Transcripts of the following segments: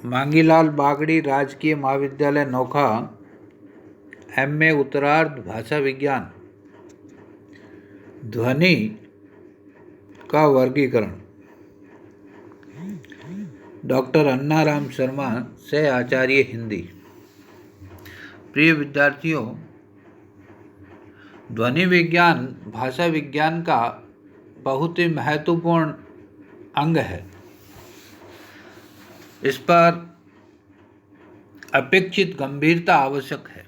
मांगीलाल बागड़ी राजकीय महाविद्यालय नोखा, MA उत्तरार्ध भाषा विज्ञान। ध्वनि का वर्गीकरण। डॉक्टर अन्नाराम शर्मा, सह आचार्य हिंदी। प्रिय विद्यार्थियों, ध्वनि विज्ञान भाषा विज्ञान का बहुत ही महत्वपूर्ण अंग है। इस पर अपेक्षित गंभीरता आवश्यक है।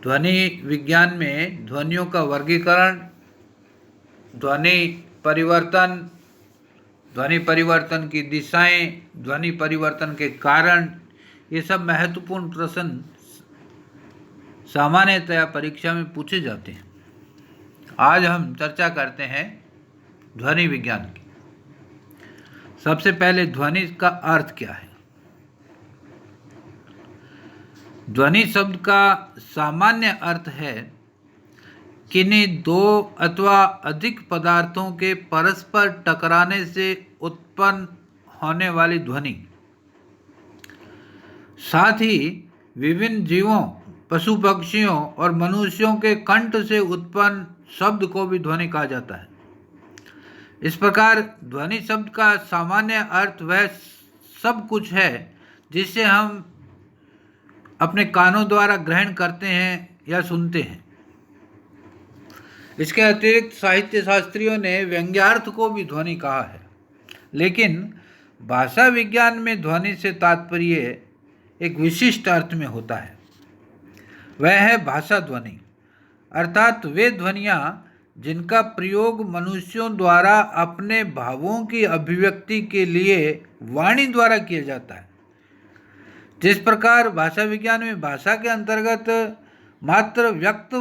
ध्वनि विज्ञान में ध्वनियों का वर्गीकरण, ध्वनि परिवर्तन की दिशाएं, ध्वनि परिवर्तन के कारण, ये सब महत्वपूर्ण प्रश्न सामान्यतया परीक्षा में पूछे जाते हैं। आज हम चर्चा करते हैं ध्वनि विज्ञान की। सबसे पहले ध्वनि का अर्थ क्या है। ध्वनि शब्द का सामान्य अर्थ है किन्हीं दो अथवा अधिक पदार्थों के परस्पर टकराने से उत्पन्न होने वाली ध्वनि। साथ ही विभिन्न जीवों, पशु पक्षियों और मनुष्यों के कंठ से उत्पन्न शब्द को भी ध्वनि कहा जाता है। इस प्रकार ध्वनि शब्द का सामान्य अर्थ वह सब कुछ है जिसे हम अपने कानों द्वारा ग्रहण करते हैं या सुनते हैं। इसके अतिरिक्त साहित्य शास्त्रियों ने व्यंग्यार्थ को भी ध्वनि कहा है, लेकिन भाषा विज्ञान में ध्वनि से तात्पर्य एक विशिष्ट अर्थ में होता है। वह है भाषा ध्वनि, अर्थात वे ध्वनियाँ जिनका प्रयोग मनुष्यों द्वारा अपने भावों की अभिव्यक्ति के लिए वाणी द्वारा किया जाता है। जिस प्रकार भाषा विज्ञान में भाषा के अंतर्गत मात्र व्यक्त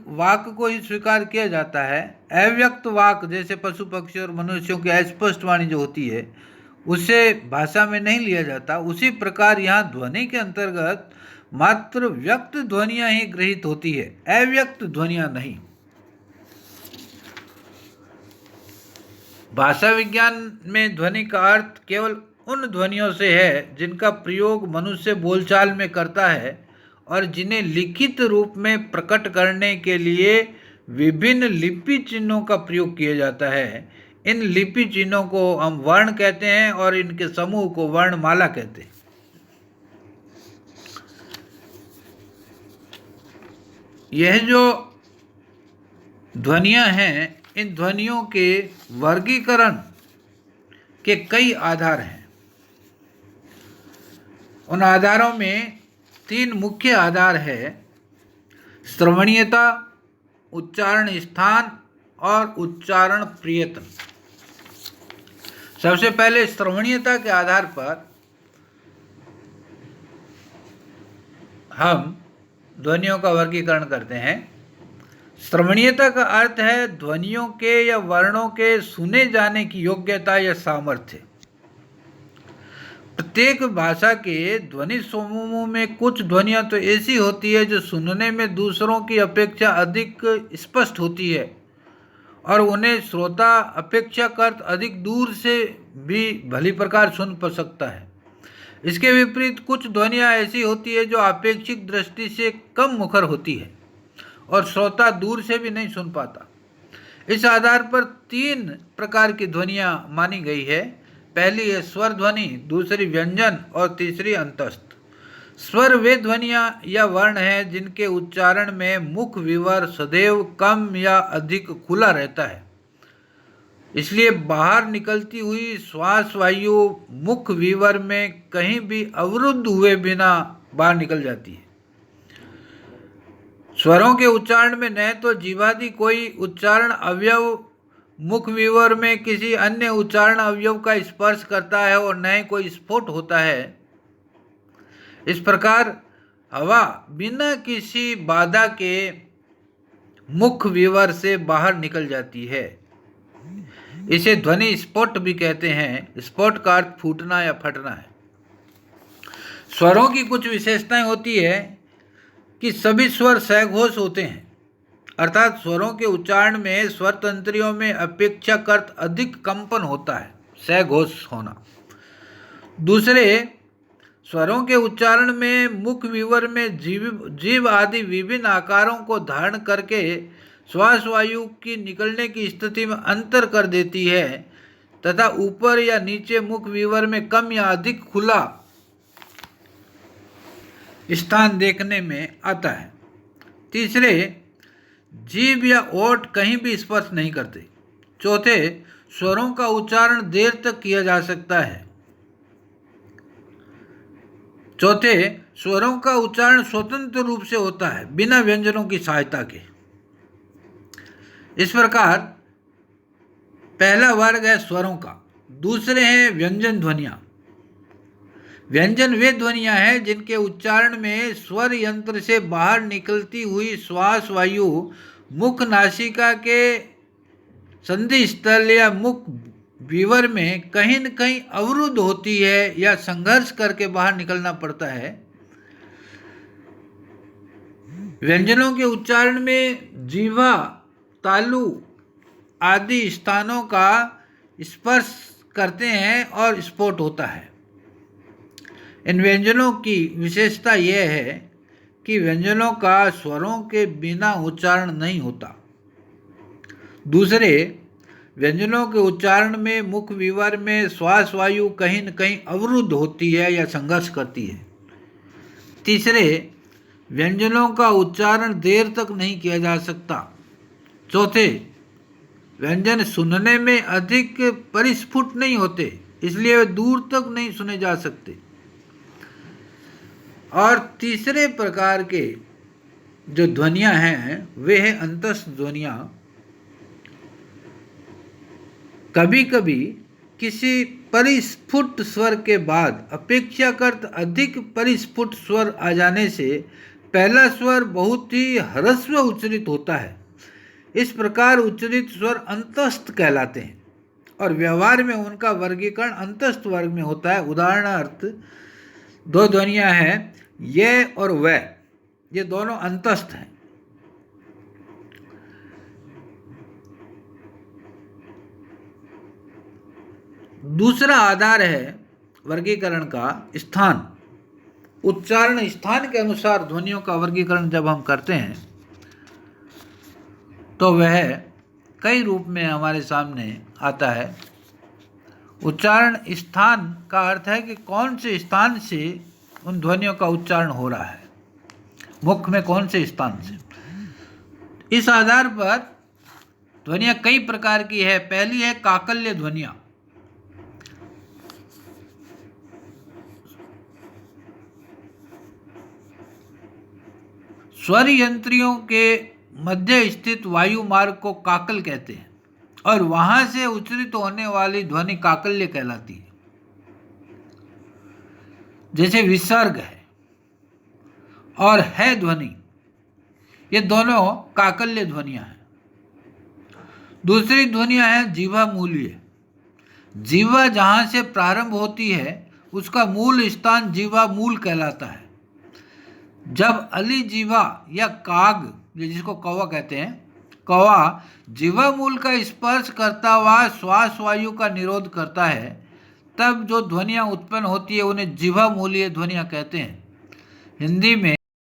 वाक को ही स्वीकार किया जाता है, अव्यक्त वाक जैसे पशु पक्षी और मनुष्यों की अस्पष्ट वाणी जो होती है उसे भाषा में नहीं लिया जाता, उसी प्रकार यहाँ ध्वनि के अंतर्गत मात्र व्यक्त ध्वनियाँ ही गृहीत होती है, अव्यक्त ध्वनियाँ नहीं। भाषा विज्ञान में ध्वनि का अर्थ केवल उन ध्वनियों से है जिनका प्रयोग मनुष्य बोलचाल में करता है और जिन्हें लिखित रूप में प्रकट करने के लिए विभिन्न लिपि चिन्हों का प्रयोग किया जाता है। इन लिपि चिन्हों को हम वर्ण कहते हैं और इनके समूह को वर्णमाला कहते हैं। यह जो ध्वनियाँ हैं, इन ध्वनियों के वर्गीकरण के कई आधार हैं। उन आधारों में 3 मुख्य आधार है: श्रवणीयता, उच्चारण स्थान और उच्चारण प्रयत्न। सबसे पहले श्रवणीयता के आधार पर हम ध्वनियों का वर्गीकरण करते हैं। श्रवणीयता का अर्थ है ध्वनियों के या वर्णों के सुने जाने की योग्यता या सामर्थ्य। प्रत्येक भाषा के ध्वनि समूह में कुछ ध्वनियाँ तो ऐसी होती है जो सुनने में दूसरों की अपेक्षा अधिक स्पष्ट होती है और उन्हें श्रोता अपेक्षाकृत अधिक दूर से भी भली प्रकार सुन सकता है। इसके विपरीत कुछ ध्वनियाँ ऐसी होती है जो अपेक्षित दृष्टि से कम मुखर होती है और श्रोता दूर से भी नहीं सुन पाता। इस आधार पर 3 प्रकार की ध्वनियाँ मानी गई है। पहली है स्वर ध्वनि, दूसरी व्यंजन और तीसरी अंतस्थ। स्वर वे ध्वनियाँ या वर्ण हैं जिनके उच्चारण में मुख विवर सदैव कम या अधिक खुला रहता है, इसलिए बाहर निकलती हुई श्वास वायु मुख विवर में कहीं भी अवरुद्ध हुए बिना बाहर निकल जाती है। स्वरों के उच्चारण में न तो जीवादि कोई उच्चारण अवयव मुख विवर में किसी अन्य उच्चारण अवयव का स्पर्श करता है और न ही कोई स्फोट होता है। इस प्रकार हवा बिना किसी बाधा के मुख विवर से बाहर निकल जाती है। इसे ध्वनि स्फोट भी कहते हैं। स्फोट का अर्थ फूटना या फटना है। स्वरों की कुछ विशेषताएं होती है कि सभी स्वर सहघोष होते हैं अर्थात स्वरों के उच्चारण में स्वर तंत्रियों में अपेक्षाकृत अधिक कंपन होता है, सहघोष होना। दूसरे, स्वरों के उच्चारण में मुख विवर में जीव आदि विभिन्न आकारों को धारण करके श्वास वायु की निकलने की स्थिति में अंतर कर देती है तथा ऊपर या नीचे मुख विवर में कम या अधिक खुला स्थान देखने में आता है। तीसरे, जीभ या ओठ कहीं भी स्पर्श नहीं करते। चौथे, स्वरों का उच्चारण देर तक किया जा सकता है। चौथे, स्वरों का उच्चारण स्वतंत्र रूप से होता है बिना व्यंजनों की सहायता के। इस प्रकार पहला वर्ग है स्वरों का। दूसरे हैं व्यंजन ध्वनियाँ। व्यंजन वे ध्वनियाँ हैं जिनके उच्चारण में स्वर यंत्र से बाहर निकलती हुई श्वास वायु मुख नासिका के संधि स्थल या मुख विवर में कहीं न कहीं अवरुद्ध होती है या संघर्ष करके बाहर निकलना पड़ता है। व्यंजनों के उच्चारण में जीवा, तालु आदि स्थानों का स्पर्श करते हैं और स्फोट होता है। इन व्यंजनों की विशेषता यह है कि व्यंजनों का स्वरों के बिना उच्चारण नहीं होता। दूसरे, व्यंजनों के उच्चारण में मुख विवर में श्वास वायु कहीं न कहीं अवरुद्ध होती है या संघर्ष करती है। तीसरे, व्यंजनों का उच्चारण देर तक नहीं किया जा सकता। चौथे, व्यंजन सुनने में अधिक परिस्फुट नहीं होते, इसलिए वे दूर तक नहीं सुने जा सकते। और तीसरे प्रकार के जो ध्वनियाँ हैं वे हैं अंतस्थ ध्वनियाँ। कभी कभी किसी परिस्फुट स्वर के बाद अपेक्षाकृत अधिक परिस्फुट स्वर आ जाने से पहला स्वर बहुत ही ह्रस्व उच्चरित होता है। इस प्रकार उच्चरित स्वर अंतस्थ कहलाते हैं और व्यवहार में उनका वर्गीकरण अंतस्थ वर्ग में होता है। उदाहरणार्थ, दो ध्वनियाँ हैं ये और वह, ये दोनों अंतस्थ हैं। दूसरा आधार है वर्गीकरण का स्थान। उच्चारण स्थान के अनुसार ध्वनियों का वर्गीकरण जब हम करते हैं तो वह कई रूप में हमारे सामने आता है। उच्चारण स्थान का अर्थ है कि कौन से स्थान से उन ध्वनियों का उच्चारण हो रहा है, मुख में कौन से स्थान से। इस आधार पर ध्वनियाँ कई प्रकार की है। पहली है काकल्य ध्वनियाँ। स्वर यंत्रियों के मध्य स्थित वायु मार्ग को काकल कहते हैं और वहां से उच्चरित होने वाली ध्वनि काकल्य कहलाती है। जैसे विसर्ग है और है ध्वनि, ये दोनों काकल्य ध्वनियां हैं। दूसरी ध्वनियां हैं जीवा मूलीय। जीवा जहां से प्रारंभ होती है उसका मूल स्थान जीवा मूल कहलाता है। जब अली जीवा या काग, जिसको कौवा कहते हैं, कौवा जीवा मूल का स्पर्श करता हुआ श्वास वायु का निरोध करता है, तब जो ध्वनियाँ उत्पन्न होती है उन्हें जीवा मूलीय ध्वनियाँ कहते हैं। हिंदी में